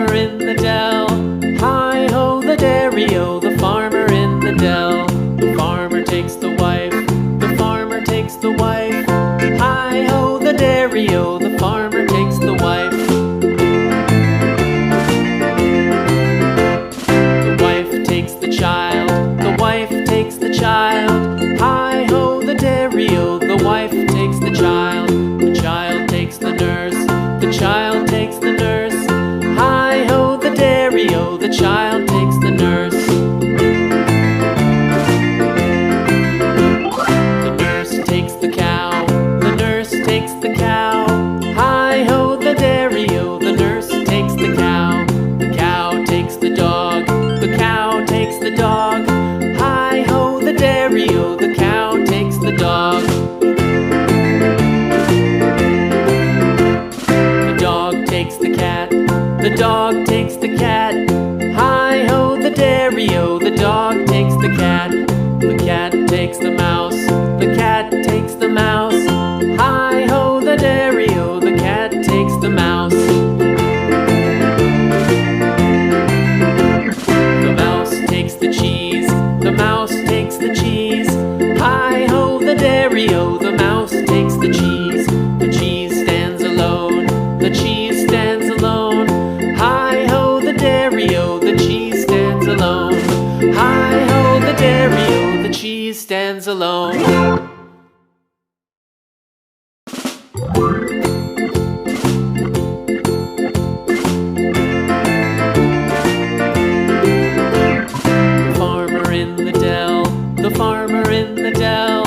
farmer in the dell. Hi-ho, the dairy-o, the farmer in the dell. The farmer takes the wife, the farmer takes the wife. Hi-ho, the dairy-o, the farmer takes the wife. The wife takes the child, the wife takes the child. Hi-ho, the dairy-o, the wife takes the child. The child takes the nurse, the child takes the nurse. Hi-ho, the dairy-o, the child takes the nurse. The nurse takes the cow, the nurse takes the cow. Hi-ho, the dairy-o, the nurse takes the cow. The cow takes the dog, the cow takes the dog. Hi-ho, the dairy-o, the cow takes the dog. The dog takes the cat, the dog takes the cat. Hi-ho, the dairy-o, the dog takes the cat. The cat takes the mouse, the cat takes the mouse. Hi-ho, the dairy-o, the cat takes the mouse. The mouse takes the cheese, the mouse takes the cheese. Hi-ho, the dairy-o, the mouse takes the cheese. The cheese stands alone, the cheese stands alone. Hi-ho, the dairy-o, the cheese stands alone. Hi-ho, the dairy-o, the cheese stands alone. The farmer in the dell, the farmer in the dell.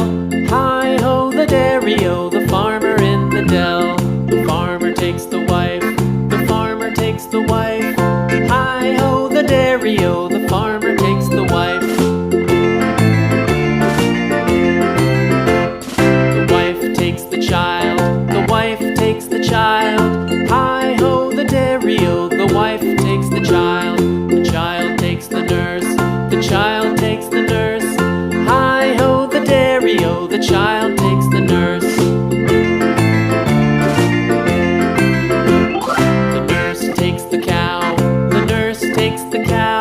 Hi-ho, the dairy-o, the farmer in the dell. The farmer takes the wife, the farmer takes the wife. Hi-ho, the dairy-o, the farmer takes the wife. The wife takes the child, the wife takes the child. Hi-ho, the dairy-o, the wife takes the child. The child takes the nurse, the child takes the nurse. Hi-ho, the dairy-o, the child takes the nurse. The nurse takes the cow, the nurse takes the cow.